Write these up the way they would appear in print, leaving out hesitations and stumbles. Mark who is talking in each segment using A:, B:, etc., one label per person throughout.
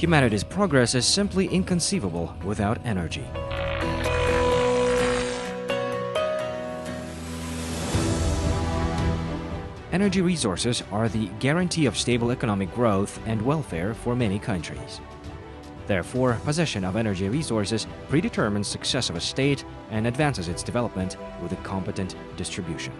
A: Humanity's progress is simply inconceivable without energy. Energy resources are the guarantee of stable economic growth and welfare for many countries. Therefore, possession of energy resources predetermines success of a state and advances its development with a competent distribution.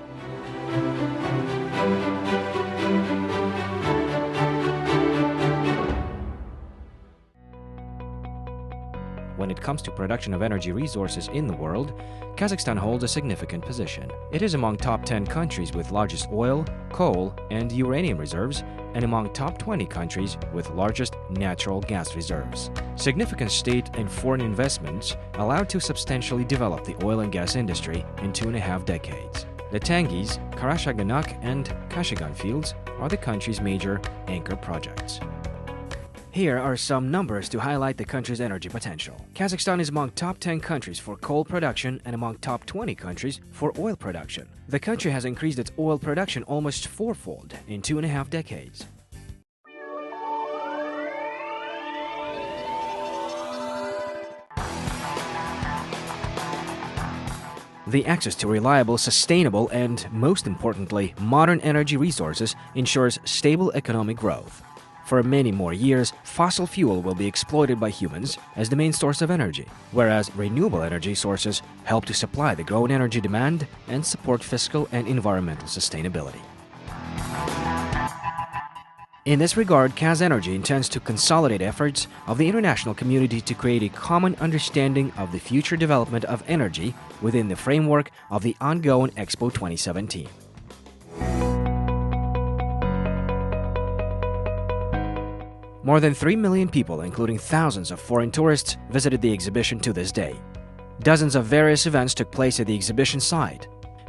A: When it comes to production of energy resources in the world, Kazakhstan holds a significant position. It is among top 10 countries with largest oil, coal, and uranium reserves, and among top 20 countries with largest natural gas reserves. Significant state and foreign investments allowed to substantially develop the oil and gas industry in 2.5 decades. The Tangis, Karachaganak, and Kashagan fields are the country's major anchor projects. Here are some numbers to highlight the country's energy potential. Kazakhstan is among top 10 countries for coal production and among top 20 countries for oil production. The country has increased its oil production almost fourfold in 2.5 decades. The access to reliable, sustainable, and, most importantly, modern energy resources ensures stable economic growth. For many more years, fossil fuel will be exploited by humans as the main source of energy, whereas renewable energy sources help to supply the growing energy demand and support fiscal and environmental sustainability. In this regard, KAZENERGY intends to consolidate efforts of the international community to create a common understanding of the future development of energy within the framework of the ongoing Expo 2017. More than 3 million people, including thousands of foreign tourists, visited the exhibition to this day. Dozens of various events took place at the exhibition site.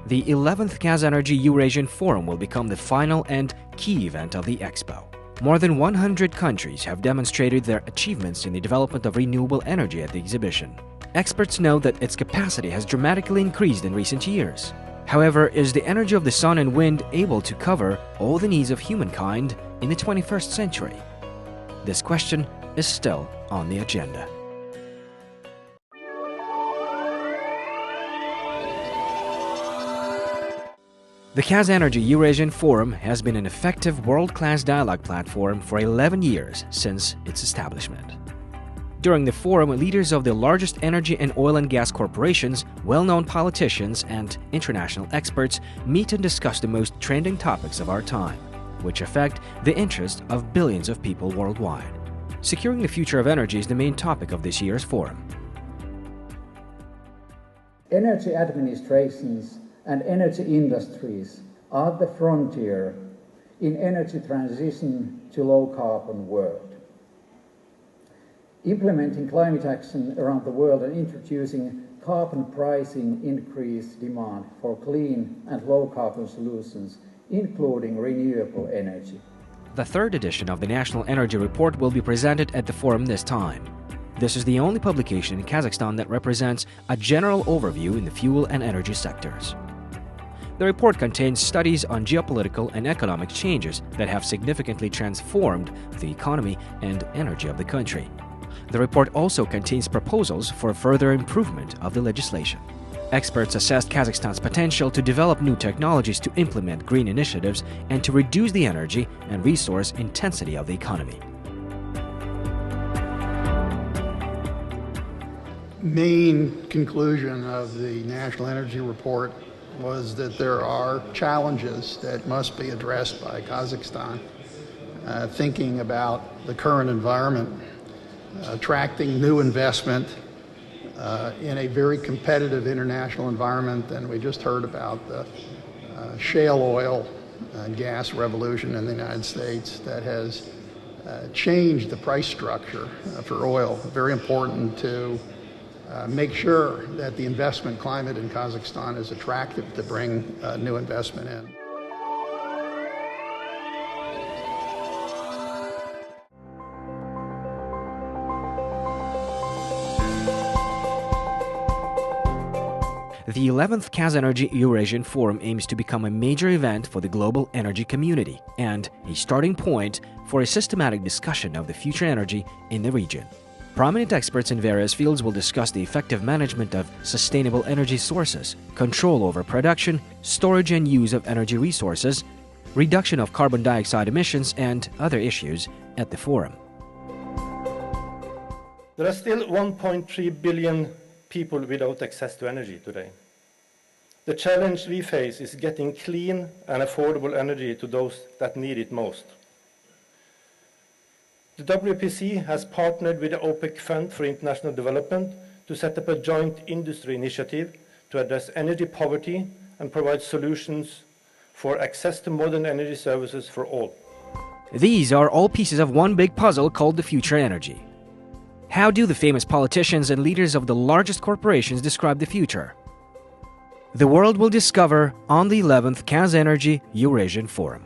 A: The 11th KAZENERGY Eurasian Forum will become the final and key event of the Expo. More than 100 countries have demonstrated their achievements in the development of renewable energy at the exhibition. Experts know that its capacity has dramatically increased in recent years. However, is the energy of the sun and wind able to cover all the needs of humankind in the 21st century? This question is still on the agenda. The KAZENERGY Eurasian Forum has been an effective world-class dialogue platform for 11 years since its establishment. During the forum, leaders of the largest energy and oil and gas corporations, well-known politicians, and international experts meet and discuss the most trending topics of our time, which affect the interest of billions of people worldwide. Securing the future of energy is the main topic of this year's forum.
B: Energy administrations and energy industries are the frontier in energy transition to low-carbon world. Implementing climate action around the world and introducing carbon pricing increase demand for clean and low-carbon solutions, including renewable energy.
A: The third edition of the National Energy Report will be presented at the forum this time. This is the only publication in Kazakhstan that represents a general overview in the fuel and energy sectors. The report contains studies on geopolitical and economic changes that have significantly transformed the economy and energy of the country. The report also contains proposals for further improvement of the legislation. Experts assessed Kazakhstan's potential to develop new technologies to implement green initiatives and to reduce the energy and resource intensity of the economy.
C: Main conclusion of the National Energy Report was that there are challenges that must be addressed by Kazakhstan. Thinking about the current environment, attracting new investment in a very competitive international environment, and we just heard about the shale oil and gas revolution in the United States that has changed the price structure for oil. Very important to make sure that the investment climate in Kazakhstan is attractive to bring new investment in.
A: The 11th KAZENERGY Eurasian Forum aims to become a major event for the global energy community and a starting point for a systematic discussion of the future energy in the region. Prominent experts in various fields will discuss the effective management of sustainable energy sources, control over production, storage and use of energy resources, reduction of carbon dioxide emissions, and other issues at the forum.
D: There are still 1.3 billion people without access to energy today. The challenge we face is getting clean and affordable energy to those that need it most. The WPC has partnered with the OPEC Fund for International Development to set up a joint industry initiative to address energy poverty and provide solutions for access to modern energy services for all.
A: These are all pieces of one big puzzle called the future energy. How do the famous politicians and leaders of the largest corporations describe the future? The world will discover on the 11th KAZENERGY Eurasian Forum.